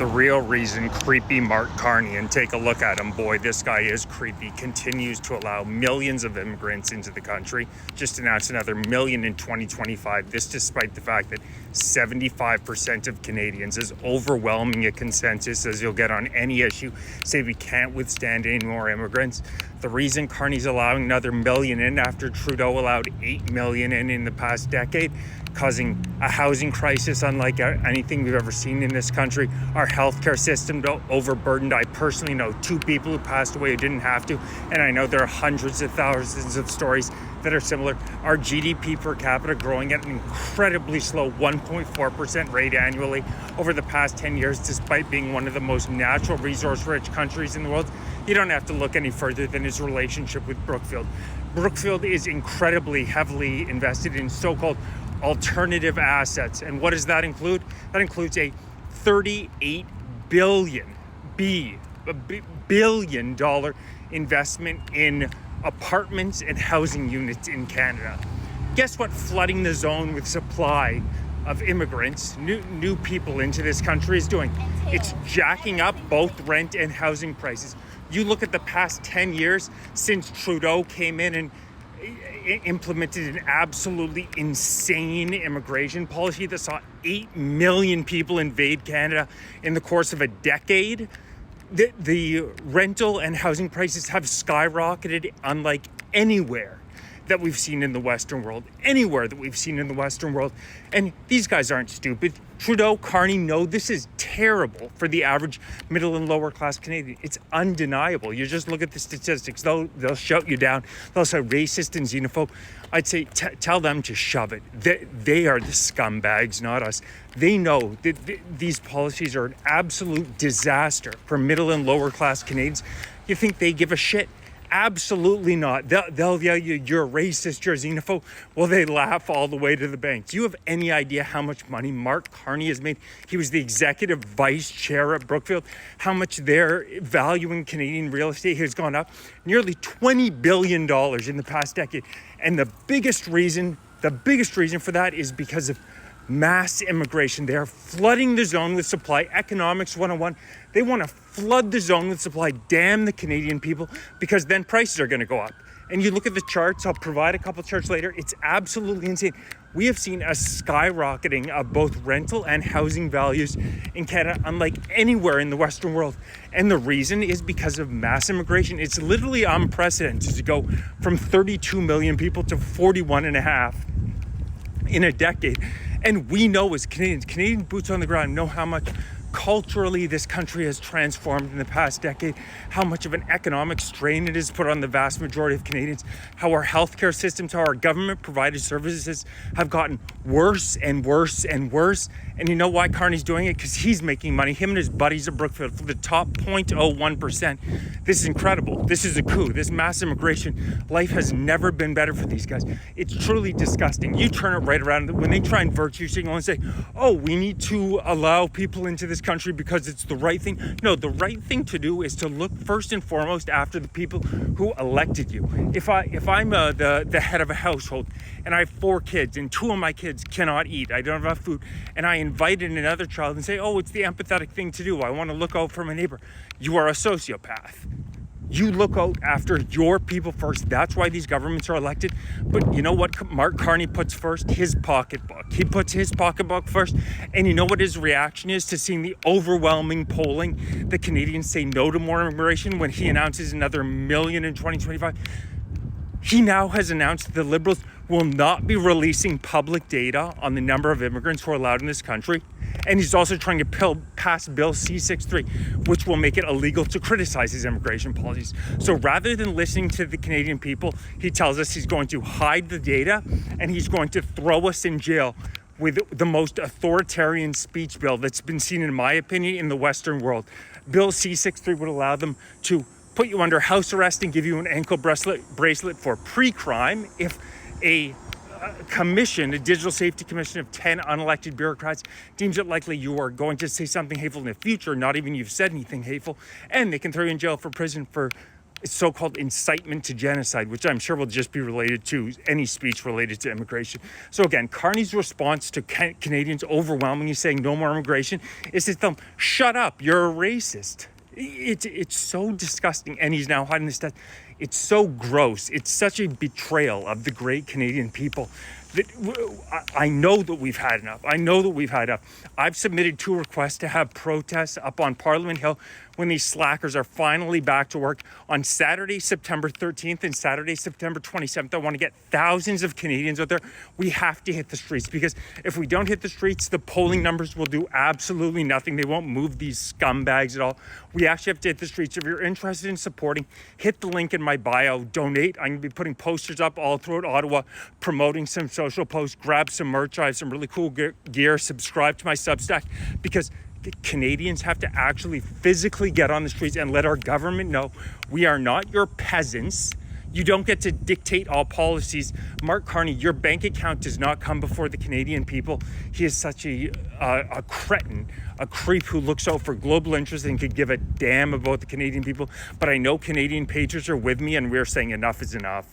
the real reason creepy Mark Carney, and take a look at him, boy, this guy is creepy, continues to allow millions of immigrants into the country, just announced another million in 2025, this despite the fact that 75% of Canadians, as overwhelming a consensus as you'll get on any issue, say we can't withstand any more immigrants. The reason Carney's allowing another million in after Trudeau allowed 8 million in the past decade, causing a housing crisis unlike anything we've ever seen in this country. Our healthcare system overburdened. I personally know 2 people who passed away who didn't have to, and I know there are hundreds of thousands of stories that are similar. Our GDP per capita growing at an incredibly slow 1.4% rate annually over the past 10 years, despite being one of the most natural resource-rich countries in the world. You don't have to look any further than his relationship with Brookfield. Brookfield is incredibly heavily invested in so-called alternative assets. And what does that include? That includes a $38 billion investment in apartments and housing units in Canada. Guess what flooding the zone with supply of immigrants, new people into this country is doing? It's jacking up both rent and housing prices. You look at the past 10 years since Trudeau came in and implemented an absolutely insane immigration policy that saw 8 million people invade Canada in the course of a decade. The rental and housing prices have skyrocketed unlike anywhere that we've seen in the Western world, And these guys aren't stupid. Trudeau, Carney know this is terrible for the average middle and lower class Canadian. It's undeniable. You just look at the statistics. They'll shout you down. They'll say racist and xenophobe. I'd say tell them to shove it. They are the scumbags, not us. They know that these policies are an absolute disaster for middle and lower class Canadians. You think they give a shit? Absolutely not. They'll yell you're a racist, you're a xenophobe. Well, they laugh all the way to the bank. Do you have any idea how much money Mark Carney has made? He was the executive vice chair at Brookfield. How much their value in Canadian real estate has gone up? Nearly $20 billion in the past decade. And the biggest reason for that is because of mass immigration. They are flooding the zone with supply. Economics 101. They want to flood the zone with supply. Damn the Canadian people, because then prices are going to go up. And you look at the charts. I'll provide a couple charts later. It's absolutely insane. We have seen a skyrocketing of both rental and housing values in Canada, unlike anywhere in the Western world. And the reason is because of mass immigration. It's literally unprecedented to go from 32 million people to 41.5 in a decade. And we know as Canadian boots on the ground, know how much culturally this country has transformed in the past decade, how much of an economic strain it has put on the vast majority of Canadians, how our healthcare systems, how our government provided services have gotten worse and worse and worse. And you know why Carney's doing it? Because he's making money. Him and his buddies at Brookfield for the top 0.01%. This is incredible. This is a coup. This mass immigration, life has never been better for these guys. It's truly disgusting. You turn it right around. When they try and virtue signal and say, oh, we need to allow people into this country because it's the right thing. No, the right thing to do is to look first and foremost after the people who elected you. If I'm the head of a household and I have 4 kids and 2 of my kids cannot eat, I don't have food, and I invited another child and say, oh, it's the empathetic thing to do, I want to look out for my neighbor, you are a sociopath. You look out after your people first. That's why these governments are elected. But you know what Mark Carney puts first? His pocketbook. He puts his pocketbook first. And you know what his reaction is to seeing the overwhelming polling that Canadians say no to more immigration when he announces another million in 2025? He now has announced that the Liberals will not be releasing public data on the number of immigrants who are allowed in this country. And he's also trying to pass Bill C-63, which will make it illegal to criticize his immigration policies. So rather than listening to the Canadian people, he tells us he's going to hide the data and he's going to throw us in jail with the most authoritarian speech bill that's been seen, in my opinion, in the Western world. Bill C-63 would allow them to put you under house arrest and give you an ankle bracelet for pre-crime if a digital safety commission of 10 unelected bureaucrats deems it likely you are going to say something hateful in the future, not even you've said anything hateful, and they can throw you in jail for prison for so-called incitement to genocide, which I'm sure will just be related to any speech related to immigration. So again, Carney's response to Canadians overwhelmingly saying no more immigration is to tell them, shut up, you're a racist. It's so disgusting, and he's now hiding this death. It's so gross. It's such a betrayal of the great Canadian people that I know that we've had enough. I know that we've had enough. I've submitted 2 requests to have protests up on Parliament Hill when these slackers are finally back to work on Saturday, September 13th and Saturday, September 27th. I want to get thousands of Canadians out there. We have to hit the streets, because if we don't hit the streets, the polling numbers will do absolutely nothing. They won't move these scumbags at all. We actually have to hit the streets. If you're interested in supporting, hit the link in my bio, donate. I'm going to be putting posters up all throughout Ottawa, promoting some social posts. Grab some merch. I have some really cool gear. Subscribe to my Substack, because Canadians have to actually physically get on the streets and let our government know we are not your peasants. You don't get to dictate all policies. Mark Carney, your bank account does not come before the Canadian people. He is such a cretin, a creep who looks out for global interests and could give a damn about the Canadian people. But I know Canadian patriots are with me, and we're saying enough is enough.